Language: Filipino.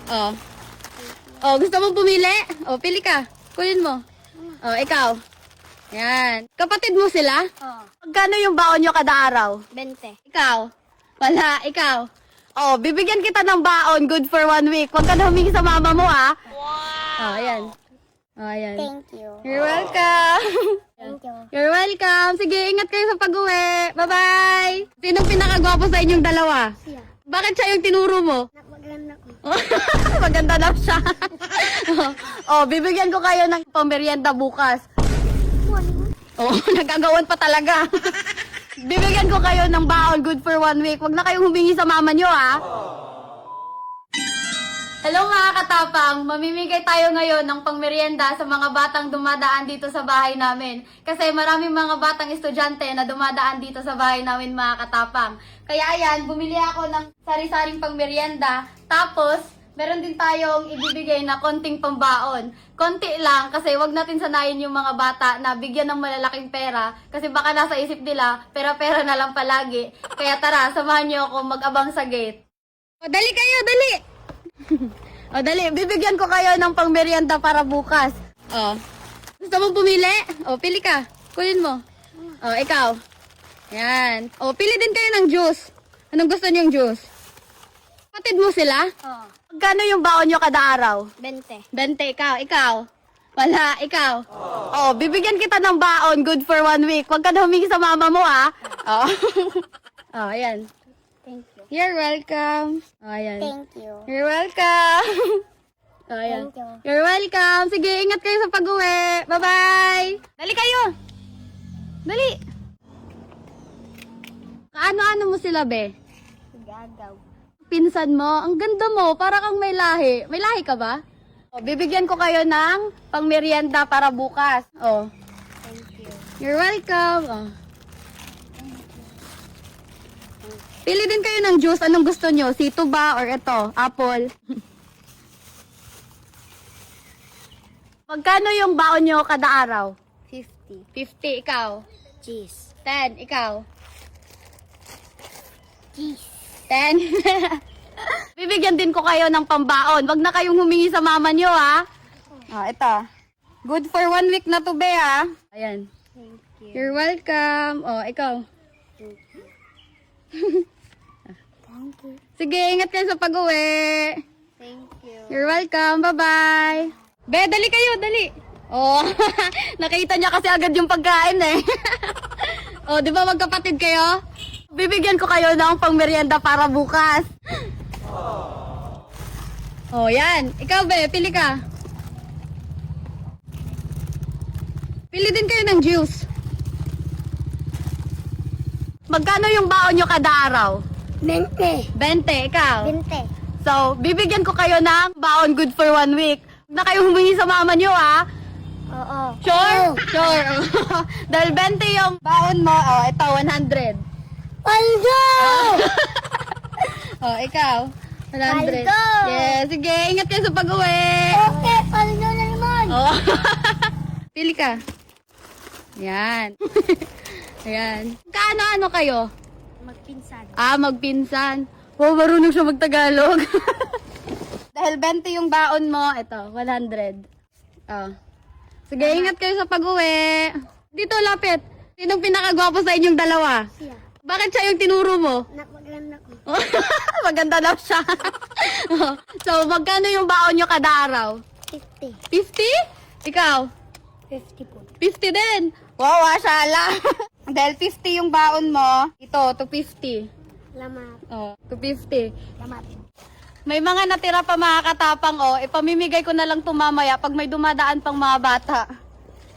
Oh. Oh, gusto mong pumili? Oh, pili ka. Kunin mo. Oh, ikaw. Yan. Kapatid mo sila? Oo. Magkano yung baon nyo kada araw? 20. Ikaw. Wala, ikaw. Oh, bibigyan kita ng baon, good for 1 week. Huwag ka na humingi sa mama mo, ah. Wow! Oh, ayan. Oh, ayan. Thank you. You're welcome. Thank you. You're welcome. Sige, ingat kayo sa pag-uwi. Bye-bye. Sinong pinakagwapo sa inyong dalawa? Siya. Bakit siya yung tinuro mo? Napaganda ko. Maganda daw siya. Oh, bibigyan ko kayo ng pamerienda bukas. Oh, nagagawan pa talaga. Bibigyan ko kayo ng baon, good for 1 week. Huwag na kayong humingi sa mama nyo, ha? Hello mga katapang, mamimigay tayo ngayon ng pangmerienda sa mga batang dumadaan dito sa bahay namin. Kasi maraming mga batang estudyante na dumadaan dito sa bahay namin mga katapang. Kaya ayan, bumili ako ng sari-saring pangmerienda. Tapos, meron din tayong ibibigay na konting pambaon. Konti lang kasi wag natin sanayin yung mga bata na bigyan ng malalaking pera. Kasi baka nasa isip nila, pera-pera na lang palagi. Kaya tara, samahan niyo ako mag-abang sa gate. O, dali kayo, dali! O dali, bibigyan ko kayo ng pangmerienda para bukas. O, gusto mong pumili? O, pili ka. Kunin mo. O, ikaw. Yan. O, pili din kayo ng juice. Anong gusto niyong juice? Kapatid mo sila? Oo. Magkano yung baon nyo kada araw? 20. 20, ikaw. Wala, ikaw. O, bibigyan kita ng baon, good for 1 week. Huwag ka na humingi sa mama mo, ah. O. O, ayan. Thank you. You're welcome. O, ayan. Thank you. You're welcome. Ayan. Thank you. You're welcome. Sige, ingat kayo sa pag-uwi. Bye-bye. Dali kayo. Dali. Kaano-ano mo sila, be? Gagaw. Pinsan mo. Ang ganda mo. Para kang may lahi. May lahi ka ba? O, bibigyan ko kayo ng pangmerienda para bukas. O. Thank you. You're welcome. O. Pili din kayo ng juice. Anong gusto nyo? Sito ba or ito? Apple? Magkano yung baon nyo kada araw? 50. 50, ikaw. Cheese. 10, ikaw. Cheese. 10. Bibigyan din ko kayo ng pambaon. Wag na kayong humingi sa mama nyo, ha? Ito. Good for 1 week na to, be, ha? Ayan. Thank you. You're welcome. Ikaw. Thank you. Thank you. Sige, ingat kayo sa pag-uwi. Thank you. You're welcome. Bye-bye. Be, dali kayo, dali. Oh, nakita niya kasi agad yung pagkain, eh. Oh, di ba magkapatid kayo? Bibigyan ko kayo ng pangmerienda para bukas. Oh, yan. Ikaw, be, pili ka. Pili din kayo ng juice. Magkano yung baon nyo kada araw? 20. 20, ikaw. 20. So, bibigyan ko kayo ng baon, good for 1 week. Huwag na kayo humingi sa mama nyo, ha? Oo. Sure? Sure. Dahil 20 yung baon mo, ito, 100. Paldo! Ikaw. 100. Paldo! Yes, sige, ingat kayo sa pag-uwi. Okay, paldo na naman. Oh. Pili ka. Yan. Ayan. Kaano-ano kayo? Magpinsan. Magpinsan. Wow, marunong siya magtagalog. Dahil 20 yung baon mo, ito, 100. Sige, ingat kayo sa pag-uwi. Dito, lapit. Sinong pinakagwapo sa inyong dalawa? Siya. Bakit siya yung tinuro mo? Napaganda ko. Maganda daw siya. So, magkano yung baon nyo kada araw? 50. 50? Ikaw? 50 po. 50 din. Wow, asala. Dahil 50 yung baon mo, ito, 250. Lamat. 250. Lamat. May mga natira pa mga katapang, ipamimigay ko na lang ito mamaya pag may dumadaan pang mga bata.